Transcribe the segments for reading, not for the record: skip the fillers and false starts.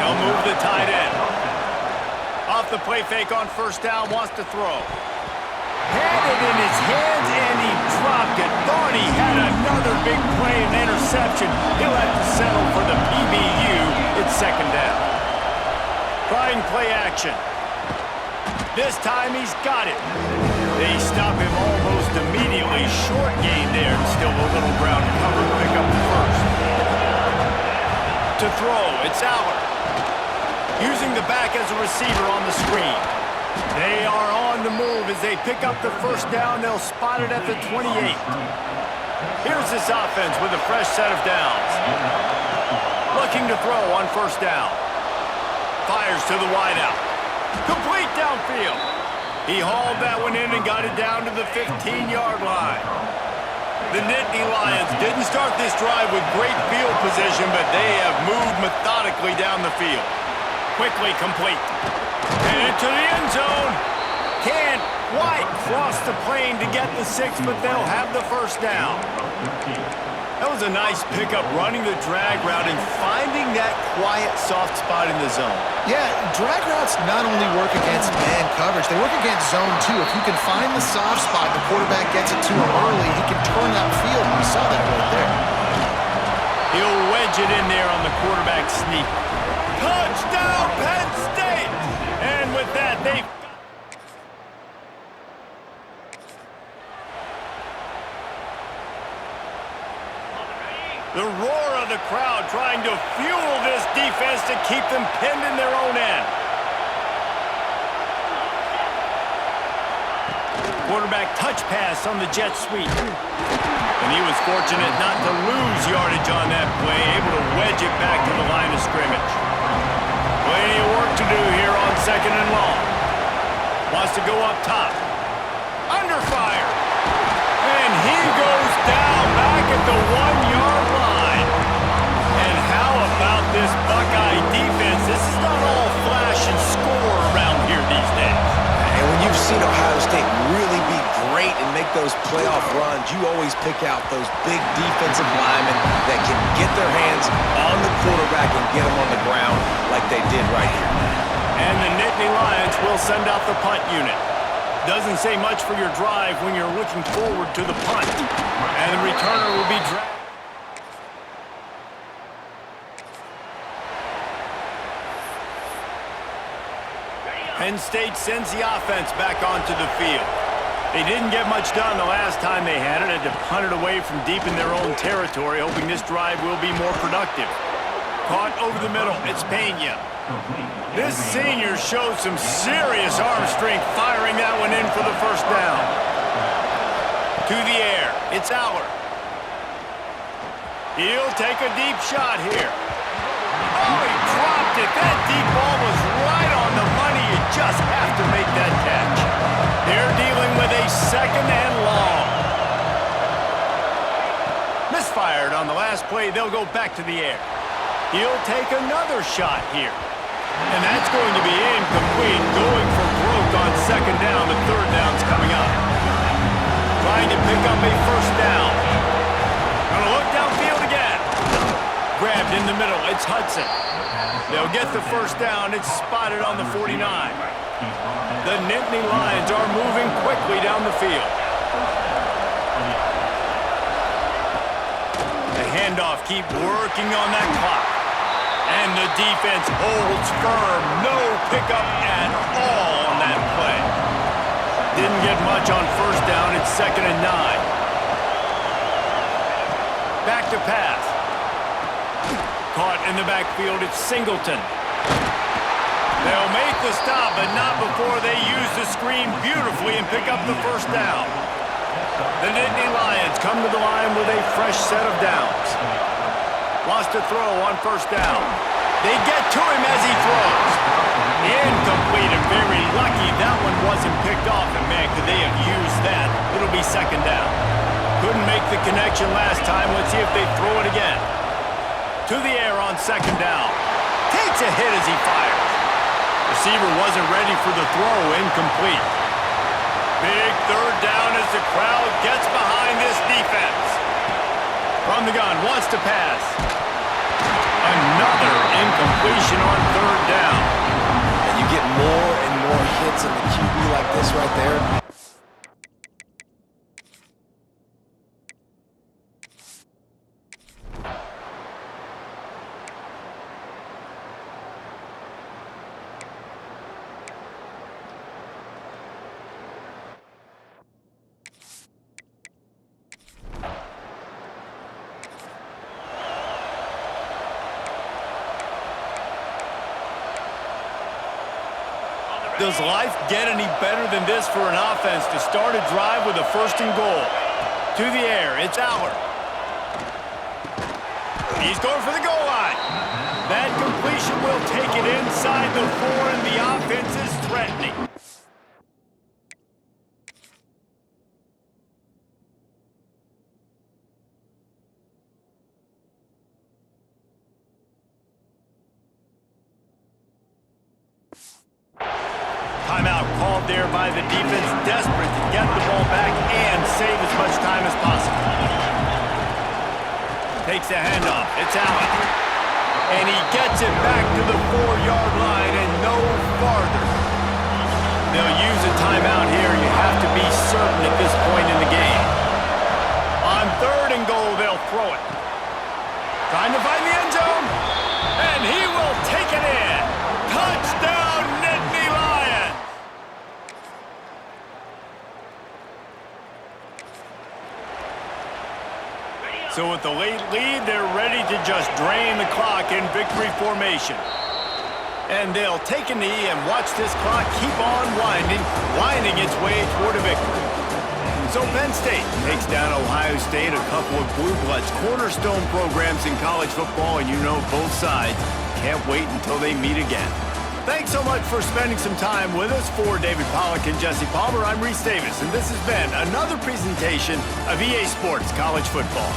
They'll move the tight end. Off the play fake on first down, wants to throw. Had it in his hands, and he dropped it. Thought he had another big play and interception. He'll have to settle for the PBU. It's second down. Trying play action. This time he's got it. They stop him almost immediately. Short gain there, and still a little ground cover to pick up the first. To throw, it's Aller. Using the back as a receiver on the screen. They are on the move as they pick up the first down. They'll spot it at the 28. Here's this offense with a fresh set of downs. Looking to throw on first down. Fires to the wideout. Complete downfield. He hauled that one in and got it down to the 15-yard line. The Nittany Lions didn't start this drive with great field position, but they have moved methodically down the field. Quickly complete. And into the end zone. Can't quite cross the plane to get the 6, but they'll have the first down. That was a nice pickup, running the drag route and finding that quiet, soft spot in the zone. Yeah, drag routes not only work against man coverage, they work against zone too. If you can find the soft spot, the quarterback gets it to him early, he can turn that field. We saw that right there. He'll wedge it in there on the quarterback sneak. Touchdown, Penn State! And with that, they've... The roar of the crowd trying to fuel this defense to keep them pinned in their own end. Quarterback touch pass on the jet sweep. And he was fortunate not to lose yardage on that play, able to wedge it back to the line of scrimmage. Plenty of work to do here on second and long. Wants to go up top. Under fire. And he goes down back at the 1-yard line. And how about this Buckeye defense? This is not all flash and score around here these days. And when you've seen Ohio State really be great and make those playoff runs, you always pick out those big defensive linemen that can get their hands on the quarterback and get him on the ground like they did right here. And the Nittany Lions will send out the punt unit. Doesn't say much for your drive when you're looking forward to the punt. And the returner will be dragged. Penn State sends the offense back onto the field. They didn't get much done the last time they had it. Had to punt it away from deep in their own territory, hoping this drive will be more productive. Caught over the middle. It's Pena. This senior showed some serious arm strength, firing that one in for the first down. To the air. It's Aller. He'll take a deep shot here. Oh, he dropped it. That deep ball was right on the money. You just have to make that catch. They're dealing with a second and long. Misfired on the last play. They'll go back to the air. He'll take another shot here. And that's going to be incomplete. Going for broke on second down. The third down's coming up. Trying to pick up a first down. Gonna look downfield again. Grabbed in the middle. It's Hudson. They'll get the first down. It's spotted on the 49. The Nittany Lions are moving quickly down the field. The handoff, keep working on that clock. And the defense holds firm. No pickup at all on that play. Didn't get much on first down. It's second and 9. Back to pass. Caught in the backfield. It's Singleton. They'll make the stop, but not before they use the screen beautifully and pick up the first down. The Nittany Lions come to the line with a fresh set of downs. Wants to throw on first down. They get to him as he throws. Incomplete and very lucky that one wasn't picked off. And man, could they have used that? It'll be second down. Couldn't make the connection last time. Let's see if they throw it again. To the air on second down. Takes a hit as he fires. Receiver wasn't ready for the throw. Incomplete. Big third down as the crowd gets behind this defense. From the gun, wants to pass. Another incompletion on third Does life get any better than this for an offense to start a drive with a first and goal? To the air, it's Aller. He's going for the goal line. That completion will take it inside the 4, and the offense is threatening. Timeout called there by the defense, desperate to get the ball back and save as much time as possible. Takes the handoff. It's Allen. And he gets it back to the 4-yard line and no farther. They'll use a timeout here. You have to be certain at this point in the game. On 3rd and goal, they'll throw it. Trying to find the end zone. And he will take it in. Touchdown, Nittany Lions! So with the late lead, they're ready to just drain the clock in victory formation. And they'll take a knee and watch this clock keep on winding its way toward a victory. So Penn State takes down Ohio State, a couple of blue bloods, cornerstone programs in college football, and you know both sides can't wait until they meet again. Thanks so much for spending some time with us. For David Pollack and Jesse Palmer, I'm Reese Davis, and this has been another presentation of EA Sports College Football.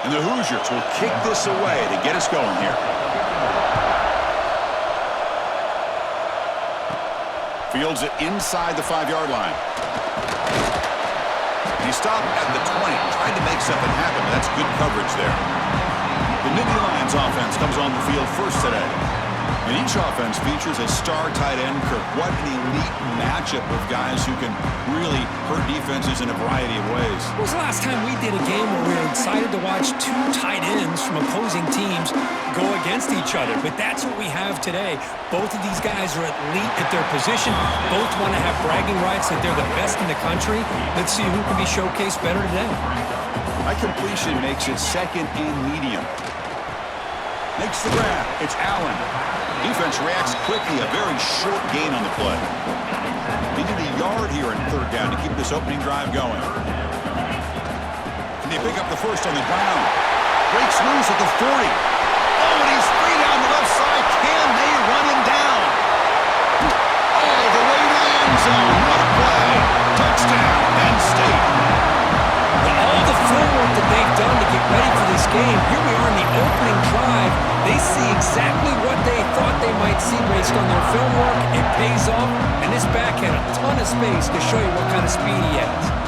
And the Hoosiers will kick this away to get us going here. Fields it inside the 5-yard line. He stopped at the 20, tried to make something happen, but that's good coverage there. The Nittany Lions offense comes on the field first today. And each offense features a star tight end, Kirk. What an elite matchup of guys who can really hurt defenses in a variety of ways. When was the last time we did a game where we were excited to watch two tight ends from opposing teams go against each other? But that's what we have today. Both of these guys are elite at their position. Both want to have bragging rights that they're the best in the country. Let's see who can be showcased better today. By completion makes it second and medium. Makes the grab. It's Allen. Defense reacts quickly. A very short gain on the play. Needed a yard here in third down to keep this opening drive going. Can they pick up the first on the ground? Breaks loose at the 40. Oh, and he's free down the left side. Can they run him down? All the way to the end zone. What a play. Touchdown, Penn State. All the footwork that they've done to get ready for this game, here we are in the opening drive. They see exactly what they thought they might see based on their film work. It pays off, and this back had a ton of space to show you what kind of speed he has.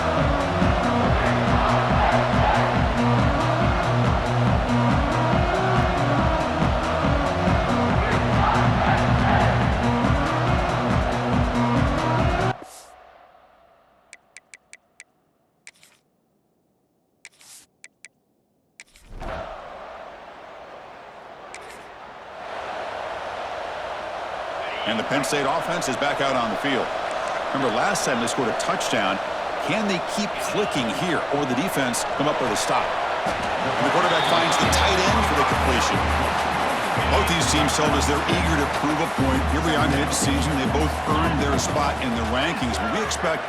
And the Penn State offense is back out on the field. Remember, last time they scored a touchdown. Can they keep clicking here, or the defense come up with a stop? And the quarterback finds the tight end for the completion. Both these teams told us they're eager to prove a point. Here we are mid-season. They both earned their spot in the rankings, but we expect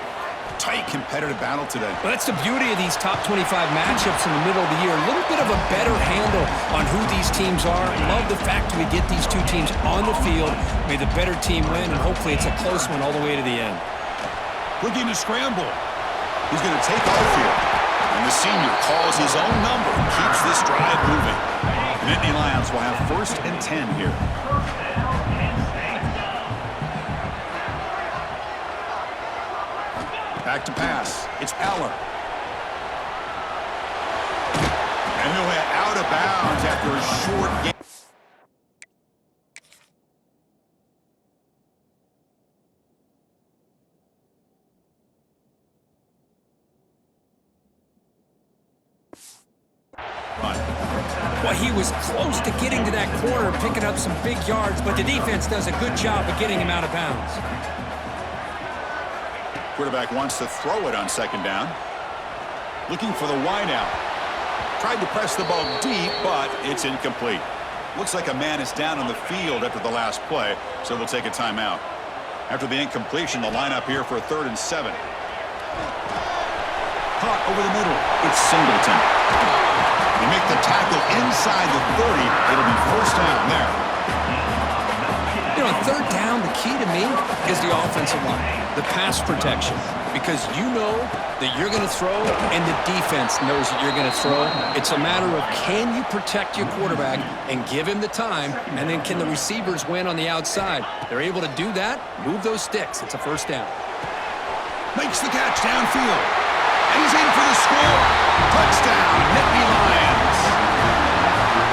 tight competitive battle today. Well, that's the beauty of these top 25 matchups in the middle of the year. A little bit of a better handle on who these teams are. Love the fact we get these two teams on the field. May the better team win, and hopefully it's a close one all the way to the end. Looking to scramble. He's going to take off here. And the senior calls his own number and keeps this drive moving. The Nittany Lions will have 1st and 10 here. Back to pass. It's Allen. And he'll head out of bounds after a short game. Well, he was close to getting to that corner, picking up some big yards, but the defense does a good job of getting him out of bounds. Quarterback wants to throw it on 2nd down. Looking for the wideout. Tried to press the ball deep, but it's incomplete. Looks like a man is down on the field after the last play, so they'll take a timeout. After the incompletion, the lineup here for a 3rd and 7. Caught over the middle. It's Singleton. They make the tackle inside the 30. It'll be 1st down there. You know, on 3rd down, the key to me is the offensive line, the pass protection, because you know that you're going to throw and the defense knows that you're going to throw. It's a matter of can you protect your quarterback and give him the time, and then can the receivers win on the outside? They're able to do that, move those sticks. It's a 1st down. Makes the catch downfield. And he's in for the score. Touchdown, Nittany Lions.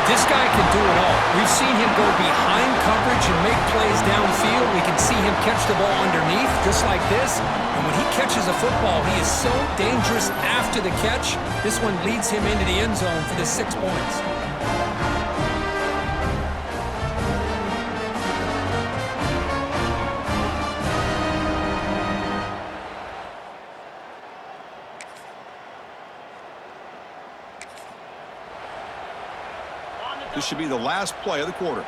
This guy can do it all. We've seen him go behind coverage and make plays downfield. We can see him catch the ball underneath, just like this. And when he catches a football, he is so dangerous after the catch. This one leads him into the end zone for the 6 points. This should be the last play of the quarter.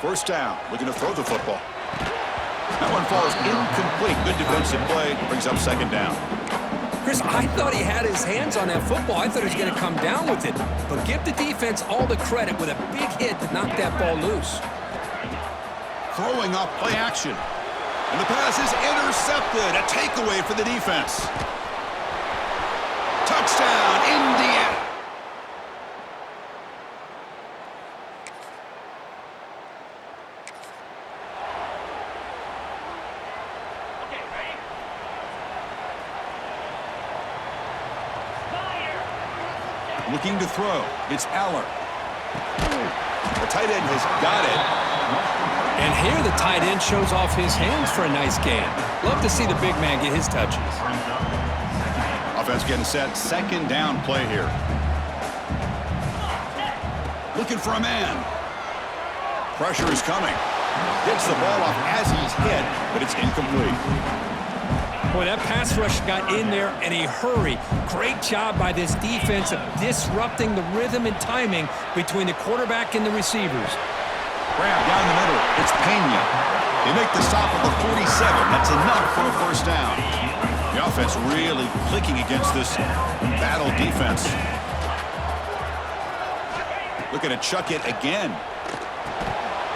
1st down, looking to throw the football. That one falls incomplete. Good defensive play, brings up 2nd down. Chris, I thought he had his hands on that football. I thought he was going to come down with it. But give the defense all the credit with a big hit to knock that ball loose. Throwing off play action. And the pass is intercepted. A takeaway for the defense. Touchdown, Indiana. Looking to throw. It's Aller. The tight end has got it. And here the tight end shows off his hands for a nice gain. Love to see the big man get his touches. Offense getting set. Second down play here. Looking for a man. Pressure is coming. Gets the ball off as he's hit, but it's incomplete. Boy, that pass rush got in there in a hurry. Great job by this defense of disrupting the rhythm and timing between the quarterback and the receivers. Grab down the middle. It's Pena. They make the stop at the 47. That's enough for a first down. The offense really clicking against this battle defense. Looking to chuck it again.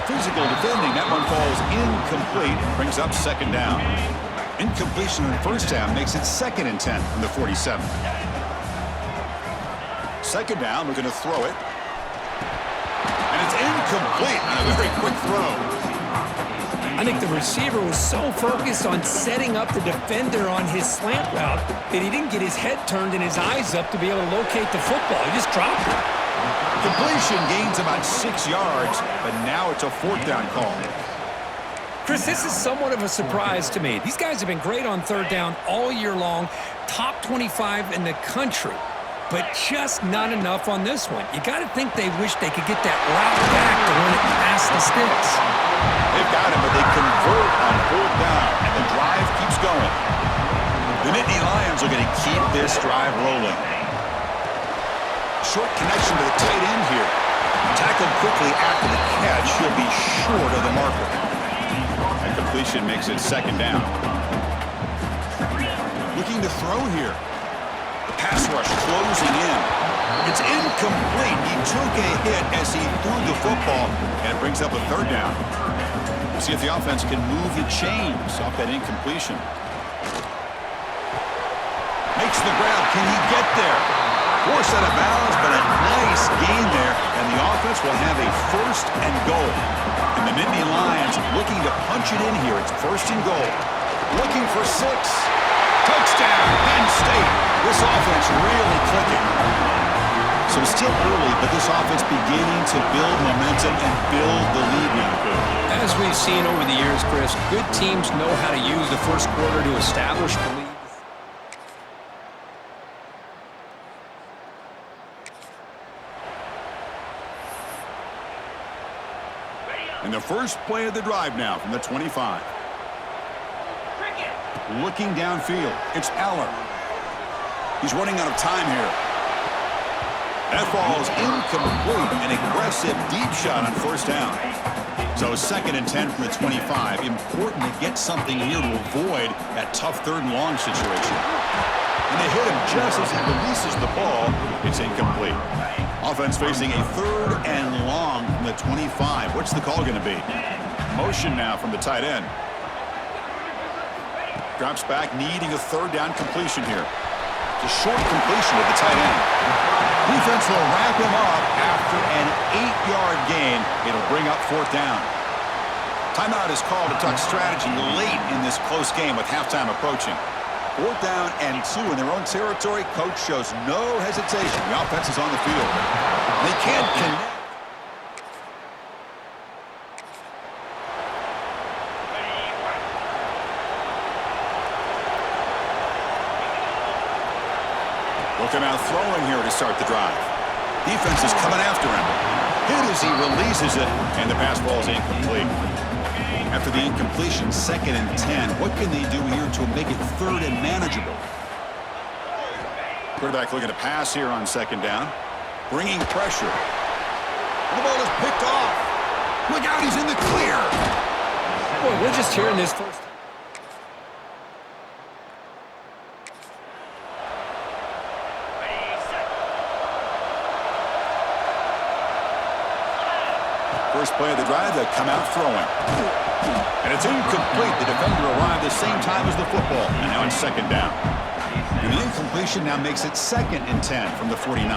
Physical defending. That one falls incomplete. Brings up second down. Incompletion on first down makes it 2nd and 10 from the 47. Second down, we're going to throw it. And it's incomplete on a very quick throw. I think the receiver was so focused on setting up the defender on his slant route that he didn't get his head turned and his eyes up to be able to locate the football. He just dropped it. Completion gains about 6 yards, but now it's a 4th down call. Chris, this is somewhat of a surprise to me. These guys have been great on third down all year long, top 25 in the country, but just not enough on this one. You got to think they wish they could get that route back to run it past the sticks. They've got him, but they convert on 4th down, and the drive keeps going. The Nittany Lions are going to keep this drive rolling. Short connection to the tight end here. Tackled quickly after the catch. He'll be short of the marker. That completion makes it 2nd down. Looking to throw here. The pass rush closing in. It's incomplete. He took a hit as he threw the football, and it brings up a 3rd down. We'll see if the offense can move the chains off that incompletion. Makes the grab. Can he get there? Forced out of bounds, but a nice gain there, and the offense will have a 1st and goal. And the Nittany Lions looking to punch it in here. It's 1st and goal. Looking for 6. Touchdown, Penn State. This offense really clicking. So it's still early, but this offense beginning to build momentum and build the lead now. As we've seen over the years, Chris, good teams know how to use the first quarter to establish the lead. And the first play of the drive now from the 25. Looking downfield, it's Aller. He's running out of time here. That falls incomplete. An aggressive deep shot on 1st down. So 2nd and 10 from the 25. Important to get something here to avoid that tough 3rd and long situation. And they hit him just as he releases the ball. It's incomplete. Offense facing a 3rd and long from the 25. What's the call going to be? Motion now from the tight end. Drops back, needing a 3rd down completion here. It's a short completion to the tight end. Defense will wrap him up after an 8-yard gain. It'll bring up 4th down. Timeout is called to talk strategy late in this close game with halftime approaching. 4th down and 2 in their own territory. Coach shows no hesitation. The offense is on the field. They can't connect. Looking out throwing here to start the drive. Defense is coming after him. Hit as he releases it, and the pass ball is incomplete. After the incompletion, 2nd and 10. What can they do here to make it 3rd and manageable? Quarterback looking to pass here on 2nd down. Bringing pressure. The ball is picked off. Look out, he's in the clear. Boy, we're just hearing this first. First play of the drive, they come out throwing. And it's incomplete. The defender arrived the same time as the football. And now it's 2nd down. And the incompletion now makes it 2nd and 10 from the 49.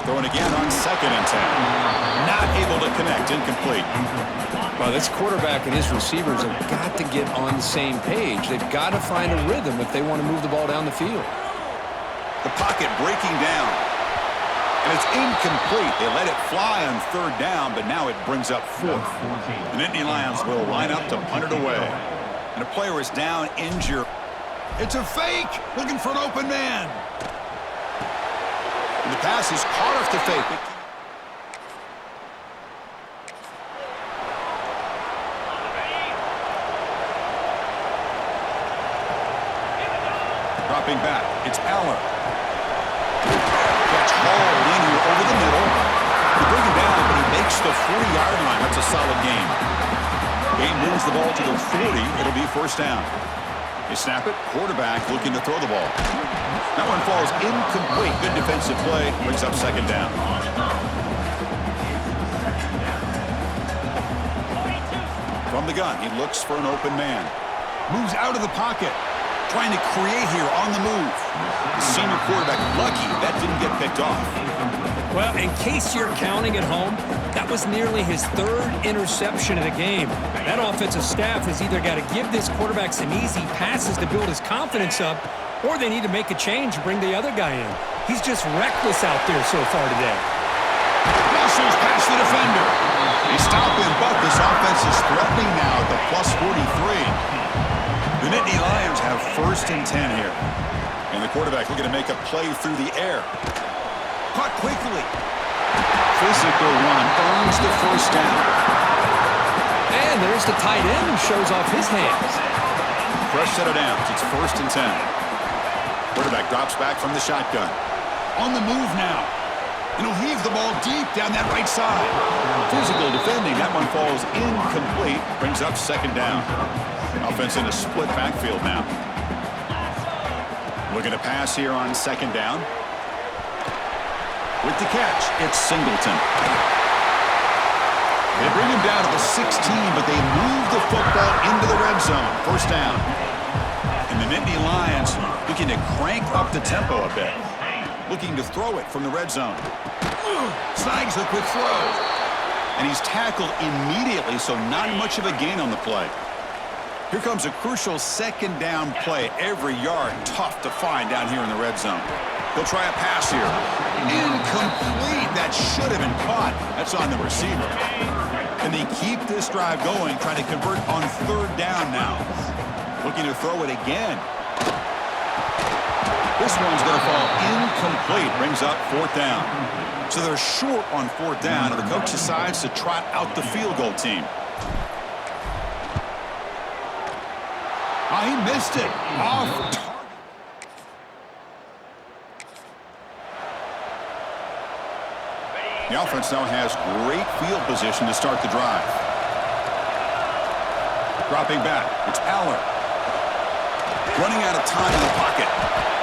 Throwing again on 2nd and 10. Not able to connect. Incomplete. Well, this quarterback and his receivers have got to get on the same page. They've got to find a rhythm if they want to move the ball down the field. The pocket breaking down. And it's incomplete. They let it fly on 3rd down, but now it brings up 4th. The Nittany Lions will line up to punt it away. And a player is down, injured. It's a fake. Looking for an open man. And the pass is caught off the fake. Dropping back. It's Aller. Gets hauled in here over the middle. They bring him down, but he makes the 40-yard line. That's a solid gain. Gain moves the ball to the 40. It'll be 1st down. They snap it. Quarterback looking to throw the ball. That one falls incomplete. Good defensive play. Brings up 2nd down. From the gun, he looks for an open man. Moves out of the pocket. Trying to create here on the move. The senior quarterback lucky that didn't get picked off. Well, in case you're counting at home, that was nearly his 3rd interception of the game. That offensive staff has either got to give this quarterback some easy passes to build his confidence up, or they need to make a change and bring the other guy in. He's just reckless out there so far today. Muscles past the defender. They stop him, but this offense is threatening now at the +43. The Nittany Lions have 1st and 10 here. And the quarterback looking to make a play through the air. Caught quickly. Physical run earns the 1st down. And there's the tight end who shows off his hands. Fresh set of downs. It's 1st and 10. Quarterback drops back from the shotgun. On the move now. And he'll heave the ball deep down that right side. Physical defending. That one falls incomplete. Brings up 2nd down. Offense in a split backfield now. Looking to pass here on 2nd down. With the catch, it's Singleton. They bring him down to the 16, but they move the football into the red zone. 1st down. And the Nittany Lions looking to crank up the tempo a bit. Looking to throw it from the red zone. Snags the quick throw. And he's tackled immediately, so not much of a gain on the play. Here comes a crucial 2nd down play. Every yard tough to find down here in the red zone. He'll try a pass here. Incomplete. That should have been caught. That's on the receiver. And they keep this drive going, trying to convert on 3rd down now. Looking to throw it again. This one's going to fall incomplete. Brings up 4th down. So they're short on 4th down, and the coach decides to trot out the field goal team. Oh, he missed it. Off target. The offense now has great field position to start the drive. Dropping back. It's Aller. Running out of time in the pocket.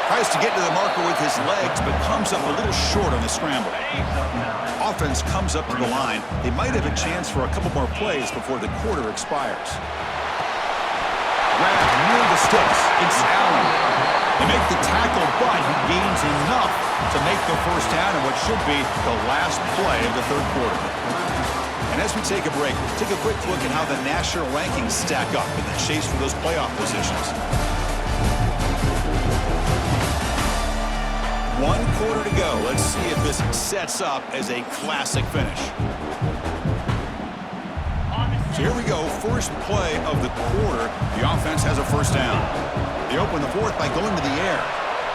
Tries to get to the marker with his legs, but comes up a little short on the scramble. Offense comes up to the line. They might have a chance for a couple more plays before the quarter expires. Grab near the sticks. It's Allen. They make the tackle, but he gains enough to make the 1st down in what should be the last play of the 3rd quarter. And as we take a break, take a quick look at how the national rankings stack up in the chase for those playoff positions. 1 quarter to go. Let's see if this sets up as a classic finish. So here we go, first play of the quarter. The offense has a 1st down. They open the 4th by going to the air.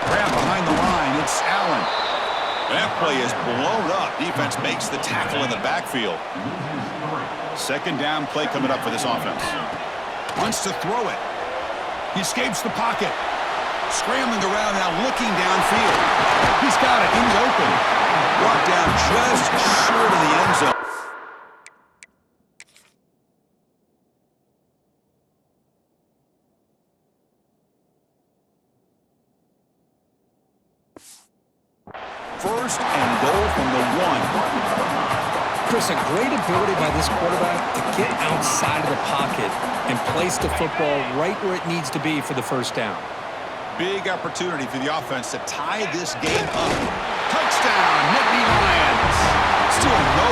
Grab behind the line, it's Allen. That play is blown up. Defense makes the tackle in the backfield. 2nd down play coming up for this offense. Wants to throw it. He escapes the pocket. Scrambling around now, looking downfield. He's got it in the open. Brought down just short of the end zone. First and goal from the 1. Chris, a great ability by this quarterback to get outside of the pocket and place the football right where it needs to be for the 1st down. Big opportunity for the offense to tie this game up. Touchdown, Nittany Lions. Still no.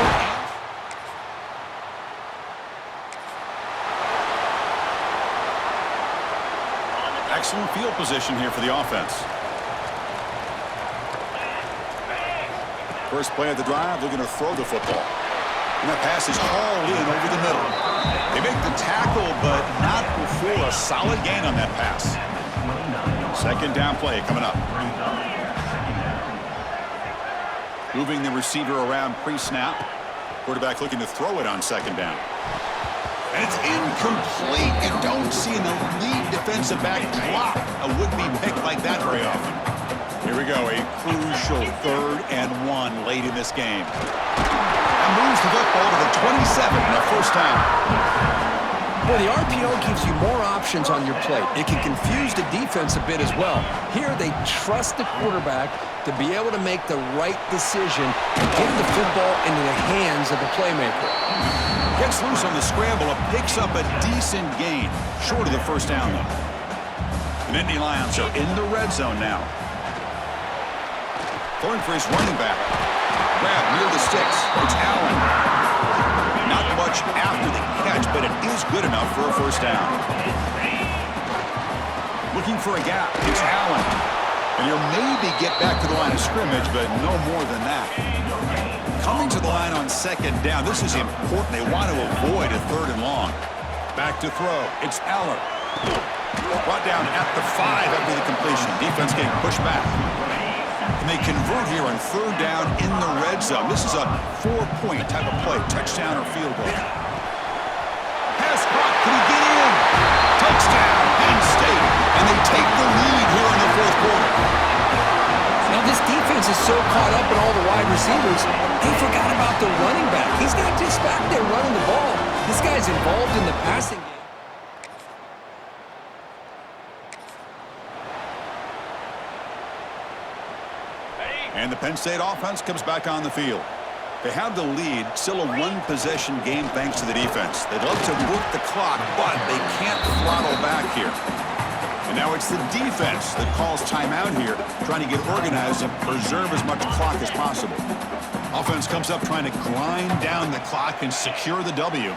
Excellent field position here for the offense. First play of the drive, they're going to throw the football. And that pass is hauled in over the middle. They make the tackle, but not before a solid gain on that pass. Second down play coming up. Moving the receiver around pre-snap. Quarterback looking to throw it on second down. And it's incomplete. You don't see an elite defensive back drop a would-be pick like that very often. Here we go, a crucial 3rd and 1 late in this game. And moves the football to the 27 and a first down. Well, the RPO gives you more options on your plate. It can confuse the defense a bit as well. Here, they trust the quarterback to be able to make the right decision and get the football into the hands of the playmaker. Gets loose on the scramble and picks up a decent gain. Short of the first down, though. The Nittany Lions are in the red zone now. Throwing for his running back. Grab near the sticks. It's Allen. Not much after the catch, but it is good enough for a first down. Looking for a gap. It's Allen. And he'll maybe get back to the line of scrimmage, but no more than that. Coming to the line on second down. This is important. They want to avoid a 3rd and long. Back to throw. It's Allen. Brought down at the 5 after the completion. Defense getting pushed back. And they convert here on 3rd down in the red zone. This is a 4-point type of play. Touchdown or field goal. Pass caught. Can he get in? Touchdown, Penn State. And they take the lead here in the 4th quarter. Now, this defense is so caught up in all the wide receivers, they forgot about the running back. He's not just back there running the ball. This guy's involved in the passing game. And the Penn State offense comes back on the field. They have the lead, still a 1-possession game thanks to the defense. They'd love to work the clock, but they can't throttle back here. And now it's the defense that calls timeout here, trying to get organized and preserve as much clock as possible. Offense comes up trying to grind down the clock and secure the W.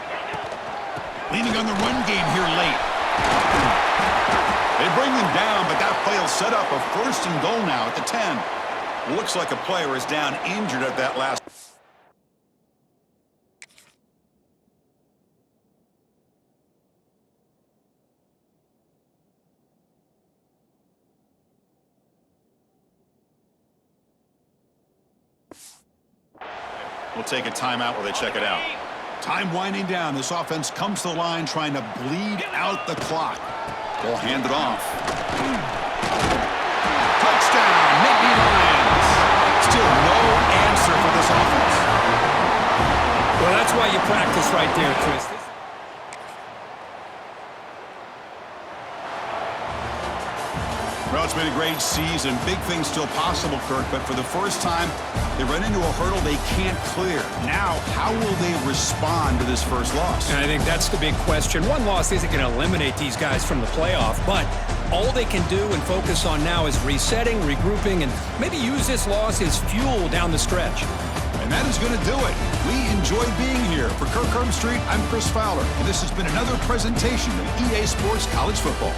Leaning on the run game here late. They bring them down, but that play will set up a 1st and goal now at the 10. Looks like a player is down injured at that last. We'll take a timeout while they check it out. Time winding down. This offense comes to the line trying to bleed out the clock. They'll hand it off. Touchdown, Nittany Lions. Still no answer for this offense. Well, that's why you practice right there, Chris. Well, it's been a great season. Big things still possible, Kirk, but for the first time, they run into a hurdle they can't clear. Now, how will they respond to this first loss? And I think that's the big question. One loss isn't going to eliminate these guys from the playoff, but all they can do and focus on now is resetting, regrouping, and maybe use this loss as fuel down the stretch. And that is going to do it. We enjoy being here. For Kirk Street, I'm Chris Fowler, and this has been another presentation of EA Sports College Football.